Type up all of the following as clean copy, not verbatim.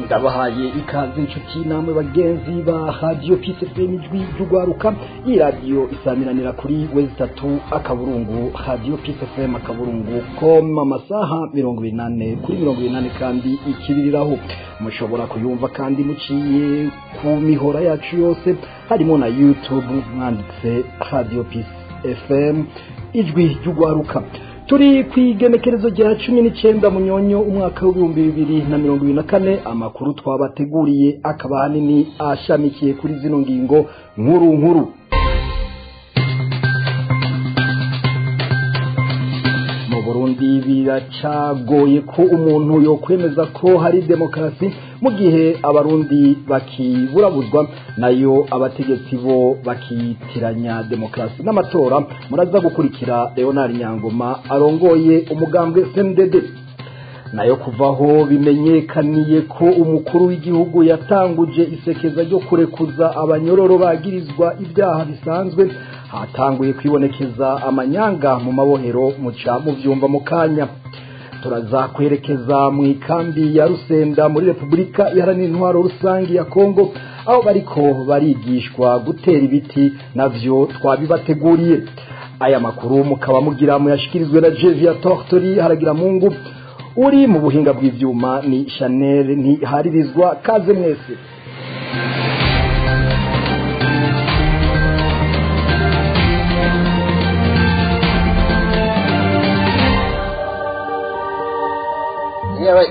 ndabahaye ikaze inshuti namwe bagenzi ba Radio Peace FM ijwi ry'ugwaruka. Iyi radio isamiranira kuri wezi3 akaburungu Radio Peace FM akaburungu com amasaha 28 kuri 28 kandi ikibiriraho. Mushobora kuyumva kandi muciye ku mihora yacu yose harimo na YouTube mwanditse Radio Peace FM ijwi ry'ugwaruka. Turi kwigenekerezo rya 19 munyonyo umwaka wa 2024. Amakuru twabateguriye akaba hanini ashamikiye kuri zino ngingo nkuru. Mu Burundi biracagoye ko umuntu yo kwemeza ko hari demokrasi mu gihe abarundi bakiburabuzwa nayo abategetsi bo bakitiranya demokrasi n'amatora. Muraza gukurikira Leonard Nyangoma arongoye umugambwe CNDD. Nayo kuvaho bimenyekaniye ko umukuru w'igihugu yatanguje isekeza ryo kurekuza abanyororo bagirizwa ibyaha bisanzwe, hatanguye kwibonekeza amanyanga mu mabohero muca mu vyumva mu kanya. Turaza kwerekeza mu ikambi ya Rusenda muri Republika Iharanira Intwaro Rusangi ya Kongo, aho bariko barigishwa gutera ibiti navyo twabibateguriye. Aya makuru mukaba mugira muyashikirizwe na Jevia Tortori haragira Mungu, uri mu buhinga bw'ivyuma ni Chanel Ntiharirizwa. Kaze mwese.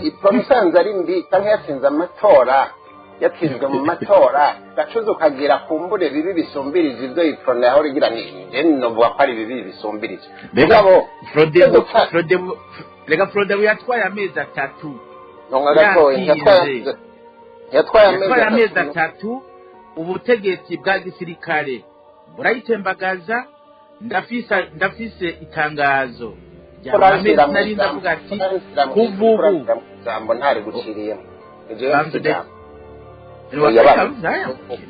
Ipromisanze ari mbi canke yatsinze amatora, yatsinzwe mu matora gacuzo kagira kumbure bibi bisumbirije ivyo iprone yaho rigira nije novuga ko ari bibi bisumbirije. Mugabo Frode yatwaye amezi 3. Nonga gatoye yatwaye amezi 3 ubutegetsi bwa gisirikare burayitembagaza. Ndafise itangazo nari ndavuga ati kuvubu zambo ntari guciriyemo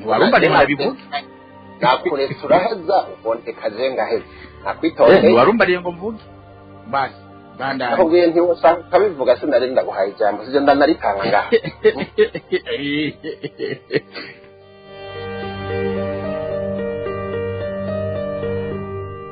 warumba rero bivuga nakure turaheza ubonte kajenga heza nakwitonde warumba rero ngo mvuge basi banda aho gwe ntiwosanga kabivuga sinari ndaguhaye ijambo sije ndanarikanga ngaha.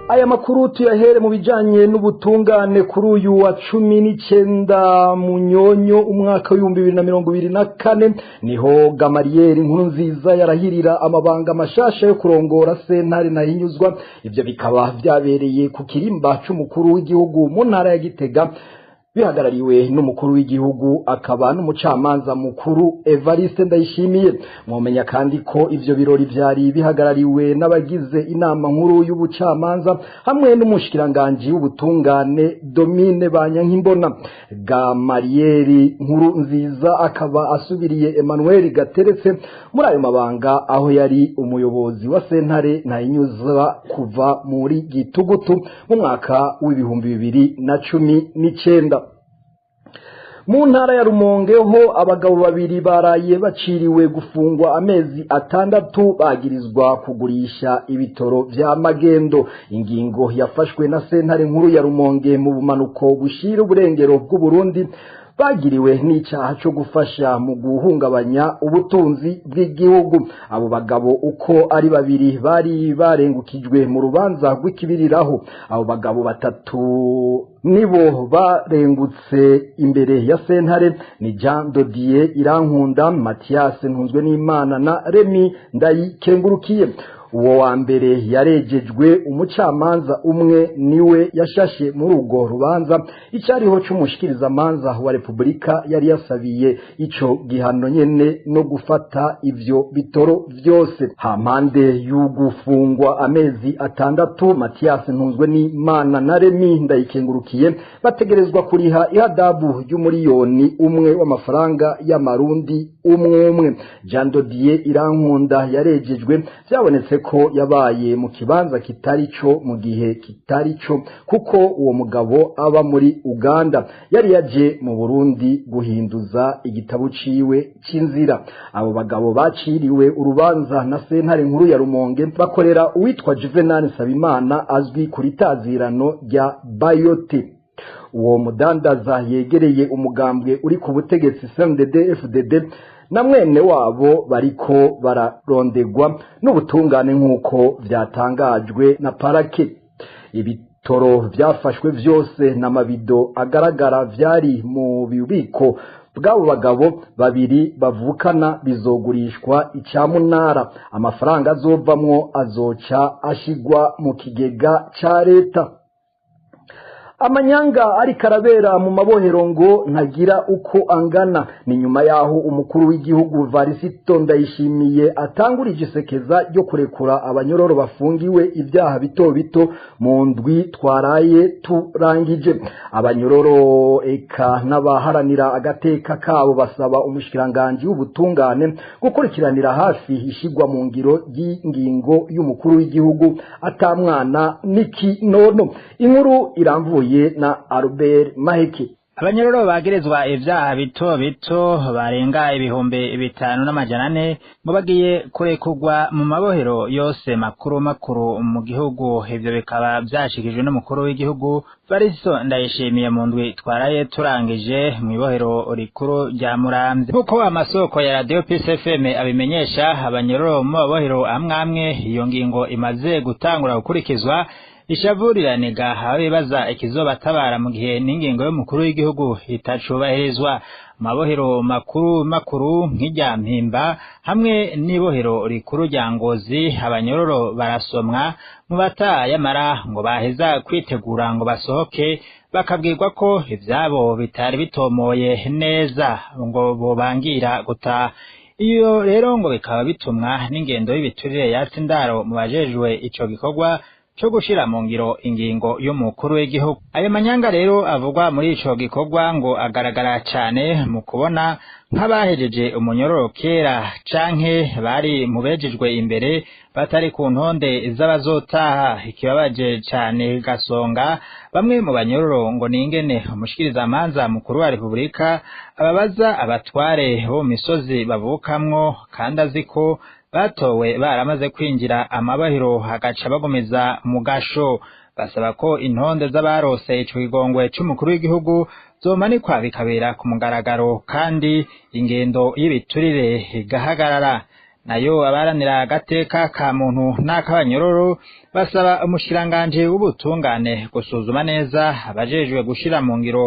Aya makuru tuyahere mu bijanye n'ubutungane kuri uyu wa 19 munyonyo umwaka wa 2024 niho Gamaliel Nkurunziza yarahirira amabanga mashasha yo kurongora sentare Ntahinyuzwa. Ivyo bikaba vyabereye ku kirimba c'umukuru w'igihugu mu ntara ya Gitega, bihagarariwe n'umukuru w'igihugu akaba n'umucamanza mukuru Evariste Ndayishimiye. Mwomenya kandi ko ivyo birori vyari bihagarariwe n'abagize inama nkuru y'ubucamanza hamwe n'umushikiranganje w'ubutungane Domine Banyankimbona. Gamaliel Nkurunziza akaba asubiriye Emmanuel Gateretse muri ayo mabanga, aho yari umuyobozi wa sentare Ntahinyuzwa kuva muri Gitugutu mu mwaka w'2019. Mu ntara ya Rumonge ho abagabo babiri baraye baciriwe gufungwa amezi 6 bagirizwa kugurisha ibitoro vya magendo. Ingingo yafashwe na sentare nkuru ya Rumonge mu bumanuko bushira uburengero bw'u Burundi, bagiriwe n'icaha cyo gufasha mu guhungabanya ubutunzi bw'igihugu. Abo bagabo uko ari babiri bari barengukijwe mu rubanza rw'ikibiriraho. Abo bagabo 3 nibo barengutse imbere ya sentare, ni Jean Dodier Irankunda, Mathias Ntunzwe n'Imana na Remy Ndayikengurukiye. Uwo wa mbere yarejejwe umucamanza umwe niwe yashashe muri urwo rubanza. Icyariho cy'umushikiriza manza wa Republika yari yasabiye ico gihano nyene no gufata ivyo bitoro vyose. Hampande y'ugufungwa amezi 6, Mathias Ntunzwe n'Imana na Remy Ndayikengurukiye bategerezwa kuriha ihadabu y'umuriyoni umwe w'amafaranga y'amarundi umwe. Jean Dodier Irankunda yarejejwe, byabonetse ko yabaye mu kibanza kitari cyo mu gihe kitari cyo, kuko uwo mugabo aba muri Uganda yari yaje mu Burundi guhinduza igitabo ciwe c'inzira. Abo bagabo baciriwe urubanza na sentare nkuru ya Rumonge bakorera uwitwa Juvenal Sabimana azwi kuri tazirano rya Bayote. uwo mudandaza yegereye umugambwe uri ku butegetsi CNDD-FDD na mwene wabo bariko bararondegwa n'ubutungane nk'uko vyatangajwe na parake. Ibitoro vyafashwe vyose n'amabido agaragara vyari mu bubiko bw'abo bagabo babiri bavukana bizogurishwa icamunara. Amafaranga azovamwo azoca ashigwa mu kigega ca leta. Amanyanga ari karabera mu mabohero ngo ntagira uko angana. Ni nyuma yaho umukuru w'igihugu Varisito Ndayishimiye atangurije isekeza ryo kurekura abanyororo bafungiwe ibyaha bito bito mu ndwi twaraye turangije. Abanyororo eka n'abaharanira agateka kabo basaba umushikiranganje w'ubutungane gukurikiranira hafi ishigwa mu ngiro y'ingingo y'umukuru w'igihugu atamwana n'ikinono. Inkuru iramvuye na Albert Maheke. Abanyororo bagerezwa ivyaha bito bito barenga ibihumbi 5,400 ngo bagiye kurekurwa mu mabohero yose makuru mu gihugu. Ivyo bikaba vyashikijwe n'umukuru w'igihugu Varisito Ndayishimiye mu ndwi twaraye turangije mu ibohero rikuru rya Muramvya. Kuko amasoko ya Radio Peace FM abimenyesha, abanyororo mu mabohero amwamwe iyo ngingo imaze gutangura gukurikizwa. Ishavuriraniga abibaza ikizobatabara mu gihe n'ingingo y'umukuru w'igihugu itacubahirizwa. Mabohero makuru nk'irya Mpimba hamwe n'ibohero rikuru rya Ngozi abanyororo barasomwa mu batayamara ngo baheza kwitegura ngo basohoke, bakabwirwa ko ivyabo bitari bitomoye neza ngo bobangira guta. Iyo rero ngo bikaba bitumwa n'ingendo y'ibiturire yatse indaro mu bajejwe ico gikorwa cyo gushira mu ngiro ingingo y'umukuru w'igihugu. Ayo manyanga rero avugwa muri ico gikorwa ngo agaragara cyane mu kubona nk'abahejeje umunyororo kera canke bari mubejejwe imbere batari ku ntonde z'abazotaha. Ikibabaje cyane gasonga bamwe mu banyororo ngo ningene umushikiriza amanza mukuru wa Republika ababaza abatware bo misozi bavukamwo kandi aziko batowe baramaze kwinjira amabahiro hagaca bagomeza mu gasho. Basaba ko intonde z'abarose ico kigongwe c'umukuru w'igihugu zomanikwa bikabera ku mugaragaro kandi ingendo y'ibiturire igahagarara. Nayo abaranira agateka ka muntu n'akabanyororo basaba umushiranganje w'ubutungane gusuzuma neza abajejwe gushira mu ngiro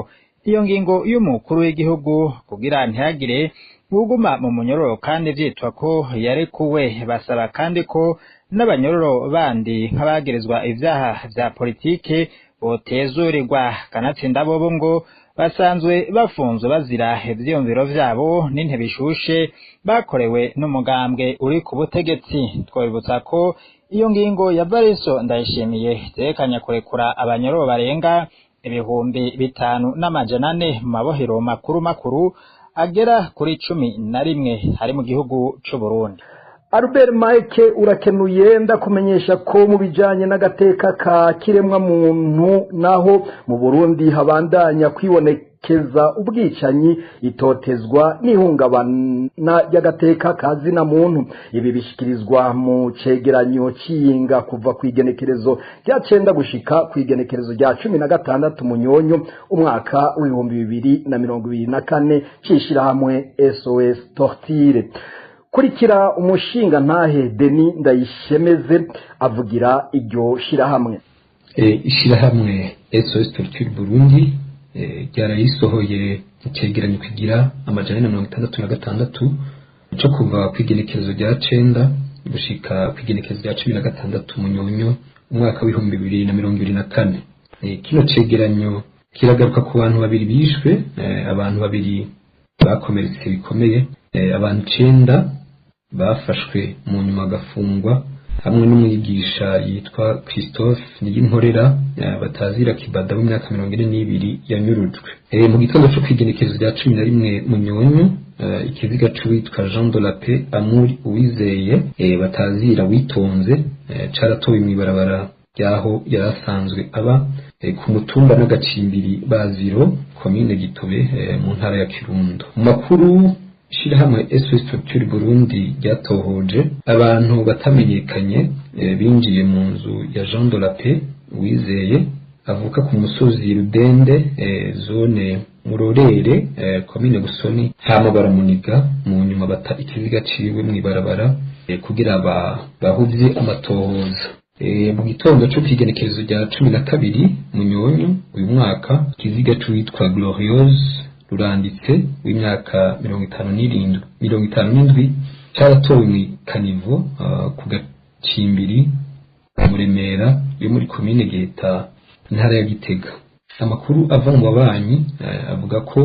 iyo ngingo y'umukuru w'igihugu kugira ntihagire uguma mu munyororo kandi vyitwa ko yarekuwe. Basaba kandi ko n'abanyororo bandi nk'abagirizwa ivyaha vya politike botezurirwa, kanatsinda bobo ngo basanzwe bafunzwe bazira ivyiyumviro vyabo n'intebe ishushe bakorewe n'umugambwe uri ku butegetsi. Twabibutsa ko iyo ngingo ya Varisito Ndayishimiye itekanya kurekura abanyororo barenga 5,400 mu mabohero makuru agera kuri 11 hari mu gihugu c'u Burundi. Albert Maheke urakenuye. Ndakumenyesha ko mu bijanye n'agateka ka kiremwa muntu naho mu Burundi habandanya kwibonekeza ubwicanyi, itotezwa n'ihungabana y'agateka kazina muntu. Ibi bishikirizwa mu cegeranyo ciyinga kuva kwigenekerezo rya 9 gushika kwigenekerezo rya 16 Munyonyo umwaka w'2024 cishira hamwe SOS Torture. Kurikira umushinga ntahe Denis Ndayishemeze avugira iryo shirahamwe. Ishirahamwe SOS Torture Burundi ryarayisohoye icegeranyo kigira 166 cyo kuva kwigenekerezo rya 9 gushika kwigenekerezo rya 16 Munyonyo umwaka w'2024. Kino cegeranyo kiragaruka ku bantu babiri bishwe, abantu babiri bakomeretse bikomeye, abantu 9 bafashwe mu nyuma gafungwa hamwe n'umwigisha yitwa Christophe Niyinkorera batazira Kibada w'imyaka 42 yanyurujwe. Mu gitondo cyo kwigenekerezo rya 11 Munyonyo ikiziga c'uwitwa Jean de la Paix Amour Uwizeye batazira Witonze caratowe mw'ibarabara ryaho yarasanzwe aba ku mutumba n'agacimbiri Baziro commune Gitobe mu ntara ya Kirundo. Makuru shirahamwe SOS Torture Burundi ryatohoje abantu batamenyekanye binjiye mu nzu ya Jean de la Paix Uwizeye avuka ku musozi Rudende zone Murorere komine Busoni, hama baramuniga mu nyuma bata ikiziga ciwe mw'ibarabara kugira bahuvye amatohoza. Mu gitondo cyo kwigenekerezo rya 12 Munyonyo uyu mwaka, ikiziga c'uwitwa Gloriose Ruranditse w'imyaka 57 cyaratowe mu kanivo ku Gacimbiri mu Remera yo muri komine Giheta intara ya Gitega. Amakuru ava mu babanyi avuga ko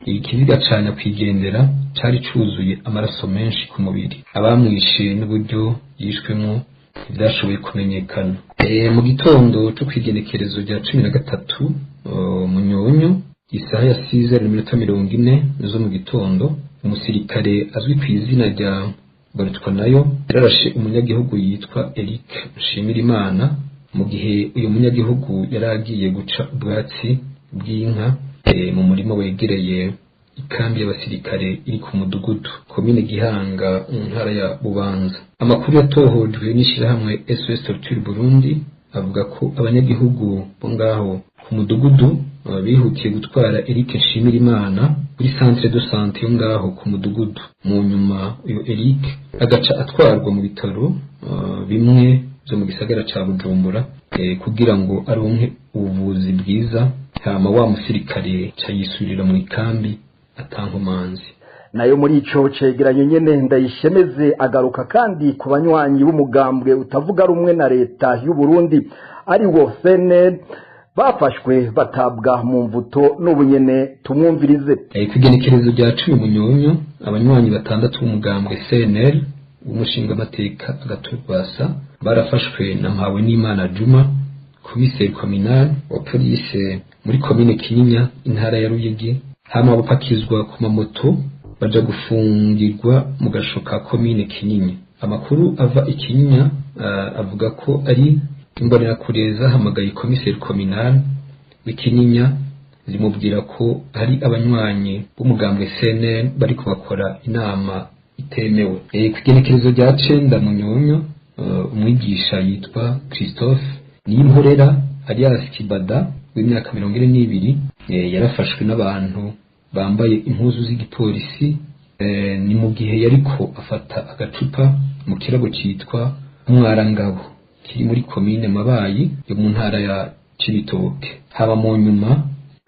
ikiziga ca nyakwigendera cari cuzuye amaraso menshi ku mubiri. Abamwishe n'uburyo yishwemo ivyashoboye kumenyekana. Mu gitondo cyo kwigenekerezo rya 13 Munyonyo isaha ya 6:40 zo mu gitondo, umusirikare azwi ku izina rya Barutwanayo yararashe umunyagihugu yitwa Eric Nshimirimana mu gihe uyu munyagihugu yaragiye guca ubwatsi bw'inka mu murima wegereye ikambi y'abasirikare iri ku mudugudu komine Gihanga mu ntara ya Bubanza. Amakuru yatohojwe n'ishirahamwe SOS Torture Burundi avuga ko abanyagihugu bo ngaho ku mudugudu bihutiye gutwara Eric Nshimirimana kuri centre de santé yo ngaho ku mudugudu. Mu nyuma uyu Eric agaca atwarwa mu bitaro bimwe byo mu gisagara ca Bujumbura kugira ngo aronke ubuvuzi bwiza, hama wa musirikare cayisubirira mu ikambi atankomanzi. Nayo muri ico cegeranyo nyene Ndayishemeze agaruka kandi ku banywanyi b'umugambwe utavuga rumwe na leta y'u Burundi ari wo CNL bafashwe batabwa mu mvuto n'ubunyene. Tumwumvirize. Kwigenekerezo rya 10 Munyonyo, abanywanyi 6 b'umugambwe CNL umushinga amateka Agaturwasa barafashwe na Mpawe n'Imana Juma komiseri kominal wa police muri komine Kinyinya intara ya Ruyigi, hama bapakizwa ku mamoto baja gufungirwa mu gashoka komine Kinyinya. Amakuru ava ikinyinya avuga ko ari imbonera kureza hamagaye komiseri kominal w'ikinyinya zimubwira ko hari abanywanyi b'umugambwe CNL bari kubakora inama itemewe. Kwigenekerezo rya 9 Munyonyo, umwigisha yitwa Christophe Nimporera alias Kibada w'imyaka 42 yarafashwe n'abantu bambaye impuzu z'igipolisi ni mu gihe yariko afata agacupa mu kirabo citwa Mwarangabo kiri muri komine Mabayi yo mu ntara ya Cibitoke. Haba mu nyuma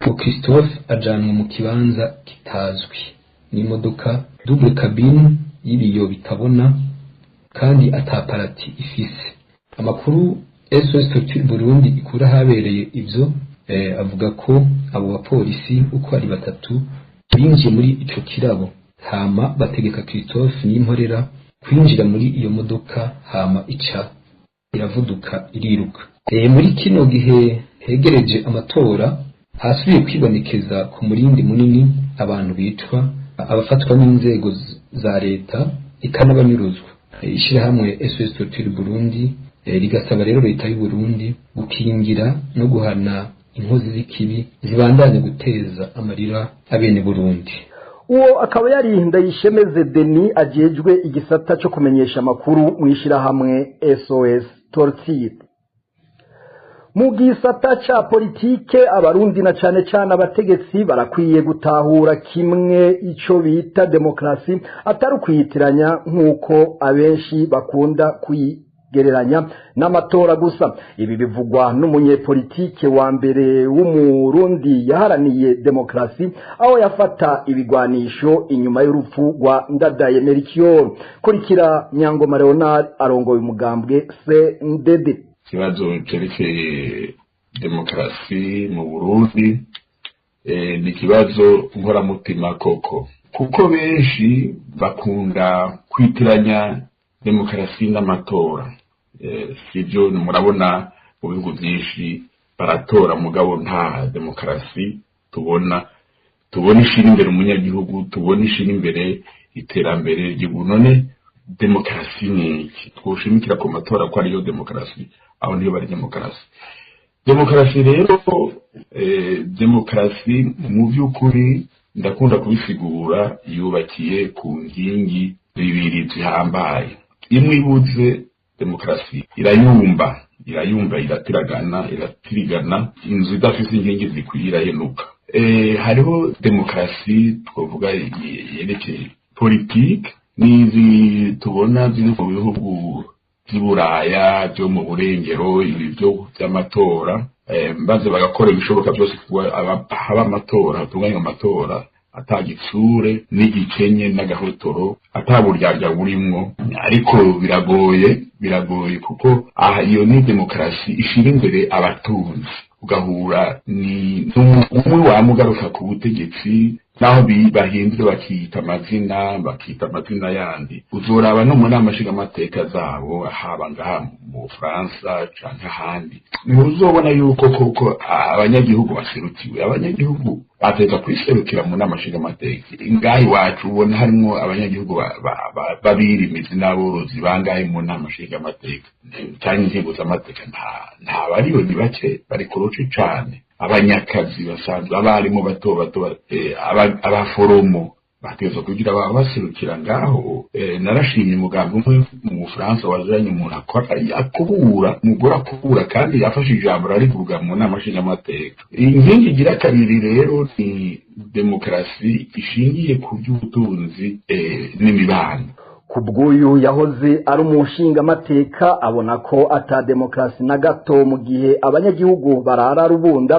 ko Christophe ajanwe mu kibanza kitazwi n'imodoka double cabine y'ibiyo bitabona kandi ataparati ifise. Amakuru SOS Torture Burundi ikura habereye ivyo avuga ko abo bapolisi uko ari 3 binjiye muri ico kirabo, hama bategeka Christophe Nimporera kwinjira muri iyo modoka, hama ica iravuduka iriruka. Muri kino gihe hegereje amatora hasubiye kwibonekeza ku murindi munini abantu bicwa, abafatwa n'inzego za leta ikanabanyuruzwa. Ishirahamwe SOS Torture Burundi rigasaba rero leta y'u Burundi gukingira no guhana inkozi z'ikibi zibandanye guteza amarira abene Burundi. Uwo akaba yari Ndayishemeze Denis ajejwe igisata cyo kumenyesha makuru mwishirahamwe SOS Torture. Mu gisata ca politike abarundi na cane abategetsi barakwiye gutahura kimwe ico bita demokrasi atari kwiyitiranya nkuko abenshi bakunda gereranya n'amatora gusa. Ibi bivugwa n'umunyepolitike wa mbere w'umurundi yaharaniye demokrasi aho yafata ibigwanisho inyuma y'urupfu rwa Ndadaye Melchior. Kurikira Nyangoma Leonard arongoye umugambwe CNDD. Ikibazo cerekeye demokrasi mu Burundi ni ikibazo nkoramutima koko, kuko benshi bakunda kwitiranya demokrasi n'amatora. Sivyo, murabona mu bihugu byinshi baratora mugabo nta demokrasi tubona ishira imbere umunyagihugu, tubona ishira imbere iterambere ry'igihugu. None demokrasi ni iki? Twoshimikira ku matora ko ariyo demokrasi, aho niyo bari demokrasi. Demokrasi rero demokrasi mu by'ukuri ndakunda kubisigura yubakiye ku nkingi bibiri zihambaye. Imwe ibuze demokrasi irayumba, irayumva iratirigana inzu idafise inkingi zikwiye irahenuka. Hariho demokarasi twavuga yerekeye politike n'izi tubona ziri mu bihugu by'Iburaya byo mu burengero ibi byo by'amatora, maze bagakora ibishoboka byose haba amatora hatunganywa amatora atagitsure n'igikenye n'agahotoro ataburyarya burimwo, ariko biragoye kuko iyo ni demokarasi ishira imbere abatunzi, ugahura ni umwe wamugaruka ku butegetsi naho bahindure bakita amazina yandi. Uzoraba no mu nama nshingamateka zabo haba ngaha mu Faransa canke ahandi, ntuzobona yuko koko abanyagihugu baserukiwe. Abanyagihugu bateza kwiserukira mu nama nshingamateka. Ngaha iwacu ubona harimo abanyagihugu babirimizi n'aborozi bangahe mu nama nshingamateka canke inzego z'amateka nta bariyo, ni bake, bari ku ruci cane. Abanyakazi basanzwe abarimu bato abaforomo batezo kugira baserukira ngaho. Narashimye umugambi umwe mu Bufaransa wazanye umuntu akora akubura kandi yafashe ijambo rarivuga mu nama nshingamateka. Inkingi igira kabiri rero ni demokarasi ishingiye ku by'ubutunzi n'imibano. Kubw'uyu yahoze ari umushingamateka abona ko ata demokarasi na gato mu gihe abanyagihugu barara rubunda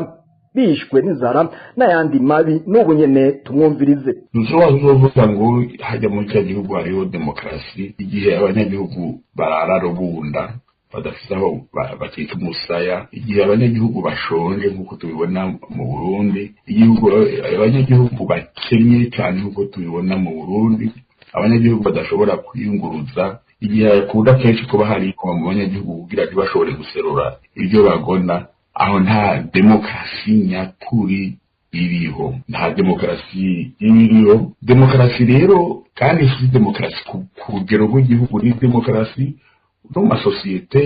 bishwe n'inzara n'ayandi mabi. n'ubu nyene tumwumvirize. Uzovuga ngo hajya mu cya gihugu hariho demokarasi igihe abanyagihugu barara rubunda badafite aho bakika umusaya, igihe abanyagihugu bashonje nk'uko tubibona mu Burundi, igihugu abanyagihugu bakenye cyane nk'uko tubibona mu Burundi, abanyagihugu badashobora kwiyunguruza, igihe akunda kenshi kuba hari mu banyagihugu kugira ntibashobore guserura ibyo bagona. Aho nta demokarasi nyakuri iriho, nta demokarasi iriho. Demokarasi rero kandi si demokarasi ku rugero rw'igihugu, ni demokarasi no mu masosiyete,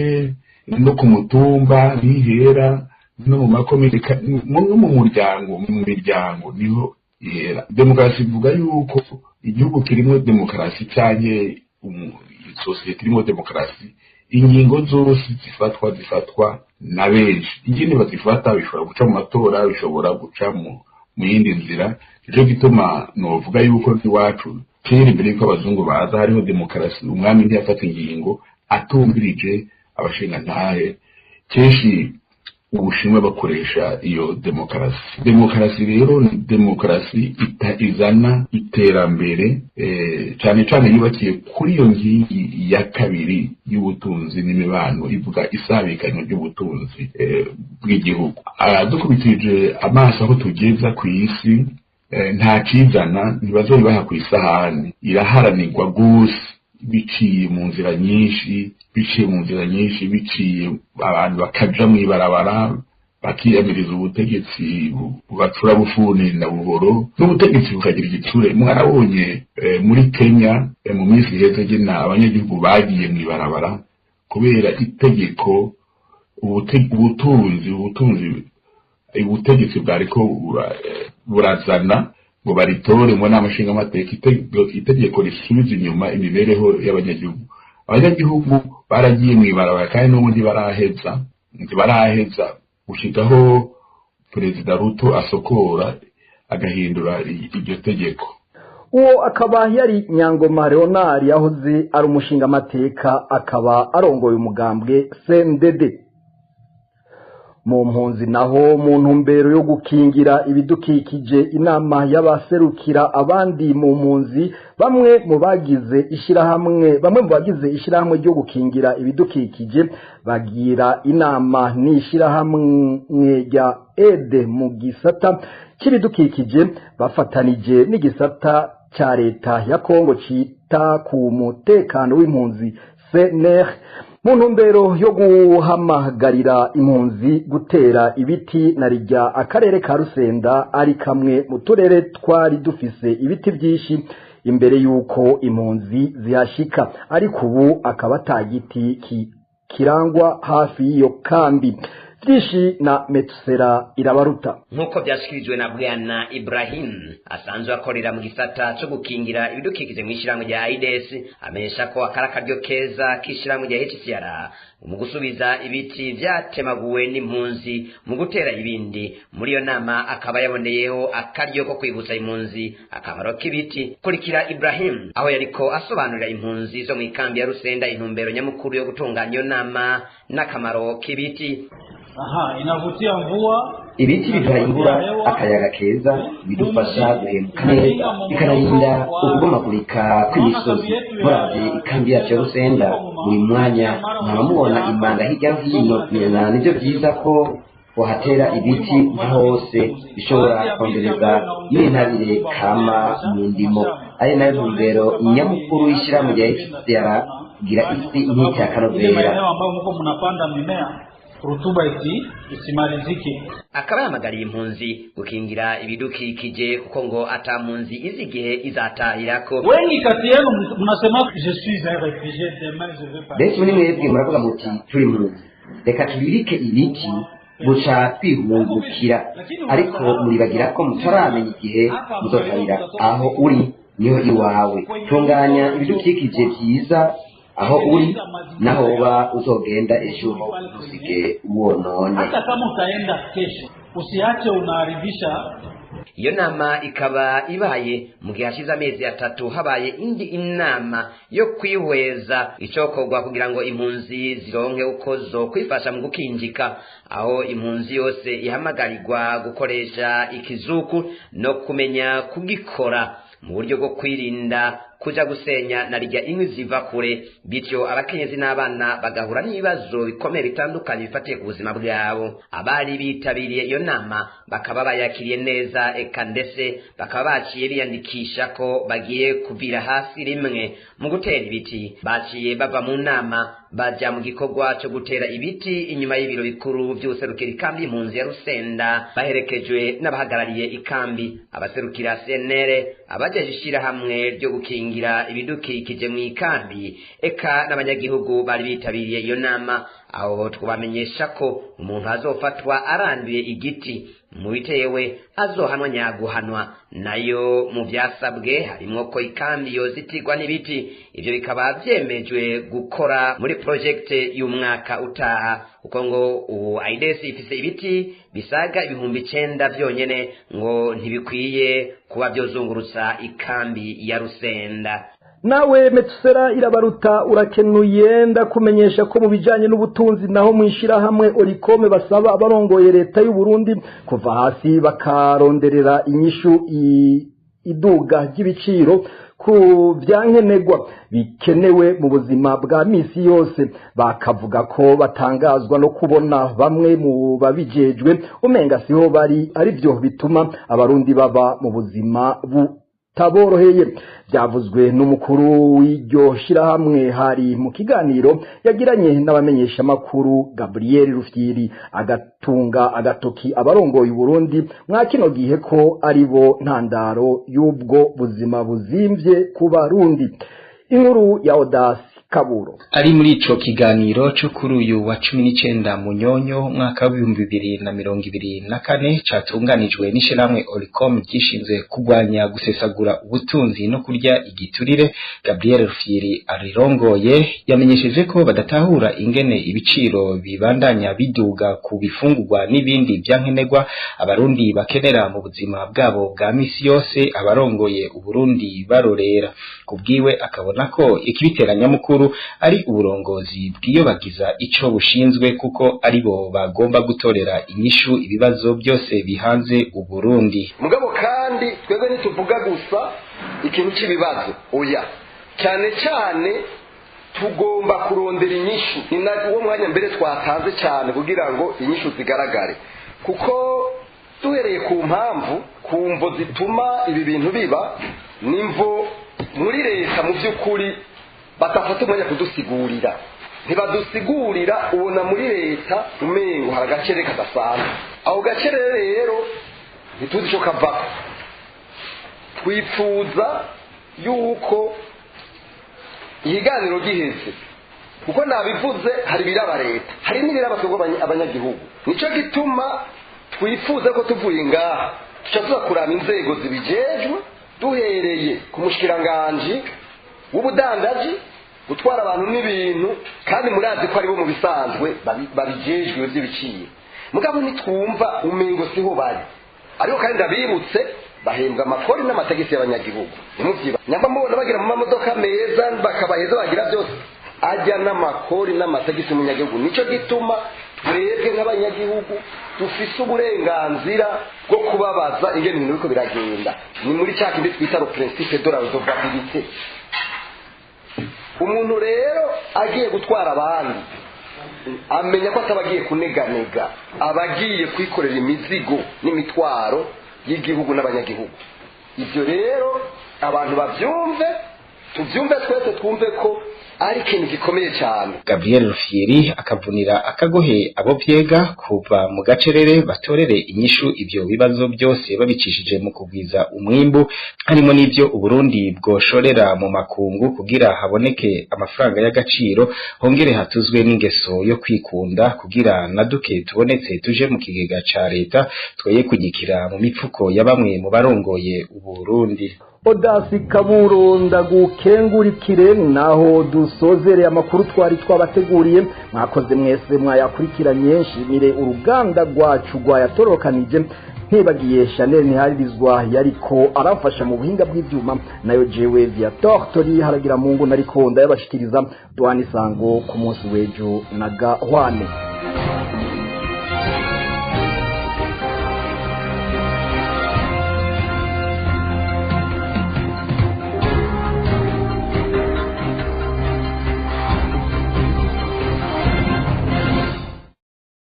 no ku mutumba n'ihera, no mu makomite, no mu miryango niho ihera. Demokarasi ivuga yuko igihugu kirimo demokarasi cyane sosiyete irimo demokarasi, ingingo zose zifatwa na benshi. Ikindi bazifata bishobora guca mu matora, bishobora guca mu yindi nzira. Nicyo gituma novuga yuko iwacu kera imbere y'uko abazungu baza hariho demokarasi. Umwami ntiyafata ingingo atumvirije abashingantahe. Kenshi Ubushinwa bakoresha iyo demokarasi. Demokarasi rero ni demokarasi izana iterambere cyane cyane yubakiye kuri iyo ngingi ya kabiri y'ubutunzi n'imibano, ivuga isabikanya ry'ubutunzi bw'igihugu. Dukubitije amaso aho tugeza ku isi, nta kizana ntibazoyibaha ku isahani, iraharanirwa gose biciye mu nzira nyinshi, biciye abantu bakaja mw'ibarabara bakiyamiriza ubutegetsi bubacura bufuni na buhoro, n'ubutegetsi bukagira igitsure. Mwarabonye muri Kenya mu minsi iheze gena abanyagihugu bagiye mw'ibarabara kubera itegeko ubutegetsi bwariko burazana ngo baritore mu nama nshingamateka, itegeko risubiza inyuma imibereho y'abanyagihugu. Abanyagihugu baragiye mw'ibarabara kandi n'ubu ntibaraheza gushikaho Perezida Ruto asokora agahindura iryo tegeko. Uwo akaba yari Nyangoma Leonard yahoze ari umushingamateka, akaba arongoye umugambwe CNDD. Mu mpunzi naho mu ntumbero yo gukingira ibidukikije, inama y'abaserukira abandi mu mpunzi bamwe mu bagize ishirahamwe ryo gukingira ibidukikije bagira inama n'ishirahamwe rya Ede mu gisata cy'ibidukikije bafatanije n'igisata cya leta ya Kongo cita ku mutekano w'impunzi CNR, mu ntumbero yo guhamagarira impunzi gutera ibiti. na rijya akarere ka Rusenda ari kamwe mu turere twari dufise ibiti byinshi imbere y'uko impunzi zihashika, ariko ubu akaba atagiti kirangwa hafi y'iyo kambi. byinshi na Metusera Irabaruta. Nkuko byashikirijwe na Bwana Ibrahim asanzwe akorera mu gisata cyo gukingira ibidukikije mu ishyirahamwe rya AIDS, amenyesha ko akarakaryo keza k'ishyirahamwe rya HCR mu gusubiza ibiti vyatemaguwe n'impunzi mu gutera ibindi. Muri iyo nama akaba yaboneyeho akaryo ko kwibutsa impunzi akamaro k'ibiti. Kurikira Ibrahim aho yariko asobanurira impunzi zo mu ikambi ya Rusenda intumbero nyamukuru yo gutunganya iyo nama n'akamaro k'ibiti. Inavutia mvua, ibiti biduha imvura, akayaga keza, bidufasha guhemuka neza, bikanarinda ukugomagurika kw'imisozi. Muravye ikambi yacu ya Rusenda buri mwanya muramubona imanga hirya no hino, nivyo vyiza ko bohatera ibiti hose bishobora kongereza n'intabire kama mu ndimo. Ari nayo ntumbero nyamukuru y'ishyirahamwe rya HCR kugira isi nk'icya kanovera. rutuba isimalizike. Akaba yamagariye impunzi gukingira ibidukikije kuko ngo ata mpunzi izi gihe izatahirako. Wengi kati yenu mnasema je suis un réfugié, demain je vais pas. Benshi muri mwebwe muravuga muti turi impunzi, reka tubirike ibiti buca twihungukira, ariko muribagira ko mutaramenya igihe muzotahira aho uri niho iwawe. Tunganya ibidukikije byiza aho uri naho uba uzogenda ejo usige uwonone. Hata kama utaenda kesho usiache unaharibisha. Iyo nama ikaba ibaye mu gihe hashize amezi 3 habaye indi inama yo kwihweza icokorwa kugira ngo impunzi zironke uko zo kwifasha mu gukinjika, aho impunzi yose ihamagarirwa gukoresha ikizuku no kumenya kugikora mu buryo bwo kwirinda kuja gusenya na rijya inkwi ziva kure, bityo abakenyezi n'abana bagahura n'ibibazo bikomeye bitandukanye bifatiye ku buzima bwabo. Abari bitabiriye iyo nama bakaba bayakiriye neza, eka ndetse bakaba baciye biyandikisha ko bagiye kuvira hasi rimwe mu gutera ibiti. Baciye bava mu nama baja mu gikorwa cyo gutera ibiti inyuma y'ibiro bikuru by'userukira ikambi impunzi ya Rusenda, baherekejwe n'abahagarariye ikambi, abaserukira CNR, abajeje ishirahamwe ryo gukingira ibidukikije mu ikambi, eka n'abanyagihugu bari bitabiriye iyo nama. Aho twabamenyesha ko umuntu azofatwa aranduye igiti mu bitewe azohanwa nyaguhanwa, nayo mu byasabwe harimo ko ikambi yozitirwa n'ibiti. Ivyo bikaba byemejwe gukora muri project y'umwaka utaha, kuko ngo ubu AIDS ifise ibiti bisaga 9,000 byonyene, ngo ntibikwiye kuba byozungurutsa ikambi ya Rusenda. Nawe Metusera Irabaruta urakenuye. Ndakumenyesha ko mu bijanye n'ubutunzi naho mwishira hamwe Orikome basaba abarongoye leta y'u Burundi kuva hasi bakaronderera inyishu iduga ry'ibiciro ku byankenegwa bikenewe mu buzima bwa misi yose. Bakavuga ko batangazwa no kubona bamwe mu babijejwe umenga siho bari, ari byo bituma abarundi baba mu buzima taboroheye. Byavuzwe n'umukuru w'iryo shirahamwe hari mu kiganiro yagiranye n'abamenyesha makuru Gabriel Rufyiri, agatunga agatoki abarongoye Burundi mwa kino gihe ko ari bo ntandaro y'ubwo buzima buzimvye ku Barundi. Inkuru ya Odasi Kaburo. Ari muri ico kiganiro cyo kuri uyu wa 19 Munyonyo mwaka wa 2024 catunganijwe n'ishiramwe Oricom gishinzwe kugwanya gusesagura ubutunzi no kurya igiturire, Gabriel Rufyiri arirongoye yamenyesheje ko badatahura ingene ibiciro bibandanya biduga ku bifungurwa n'ibindi byankenegwa abarundi bakenera mu buzima bwabo bwa misi yose. Abarongoye Uburundi barorera kubwiwe akabona ko ikibiteranya mukuru ari uburongozi bwiyobagiza ico bushinzwe, kuko ari bo bagomba gutorera inyishu ibibazo byose bihanze Uburundi. Mugabo kandi twebwe ntituvuga gusa ikintu cy'ibibazo, oya, cyane cyane tugomba kurondera inyishu. Ni uwo mwanya mbere twatanze cyane kugira ngo inyishu zigaragare, kuko duhereye ku mpamvu kumvo zituma ibi bintu biba nimvo muri leta mu by'ukuri batafata umwanya kudusigurira. Ntibadusigurira, ubona muri leta umengo hari agacere kadasanzwe. Aho gacere rero ntituzi ico kavako. Twipfuza yuko ihiganiro giheze kuko nabivuze hari biraba leta hari n'ibiraba twebwe abanyagihugu. Nico gituma twifuza ko tuvuye ngaha tuca tuza kuraba inzego zibijejwe duhereye ku mushikiranganje w'ubudandaji gutwara abantu n'ibintu, kandi murazi ko aribo mu bisanzwe babijejwe by'ibiciro. Mugabo nitwumva umengo siho bari, ariko kandi ndabibutse bahembwa amakori n'amategeko y'abanyagihugu. Nimuvyiba nyamba mubona bagira mu mamodoka meza bakabaheza bagira byose ajya n'amakori n'amategeko y'umunyagihugu. Nico gituma twebwe nk'abanyagihugu dufise uburenganzira bwo kubabaza ingene ibintu biko biragenda. Ni muri cya kindi twita le principe de la redevabilité. Umuntu rero agiye gutwara abandi amenya ko atabagiye kuneganega, abagiye kwikorera imizigo n'imitwaro y'igihugu n'abanyagihugu. Ibyo rero abantu bavyumve, tuvyumve twese, twumve ko ari ikintu gikomeye cyane. Gabriel Rufieri akavunira akagohe abo vyega kuva mu gacerere batorere inyishu ivyo bibazo byose babicishije mu kugwiza umwimbu, harimo n'ivyo Uburundi bwoshorera mu makungu kugira haboneke amafaranga y'agaciro, hongere hatuzwe n'ingeso yo kwikunda kugira naduke tubonetse tuje mu kigega ca leta twoye kunyikira mu mipfuko ya bamwe mu barongoye Uburundi. Odasi Kaburo ndagukengurikire naho dusozereye amakuru twari twabateguriye. Mwakoze mwese mwayakurikiranye, nshimire uruganda rwacu rwayatorokanije, ntibagiye Chanel Ntiharizwa yariko aramfasha mu buhinga bw'ivyuma, nayo jewe via Tortori haragira Mungu nariko ndayabashikiriza. Duhana isango ku munsi w'ejo na gahwane.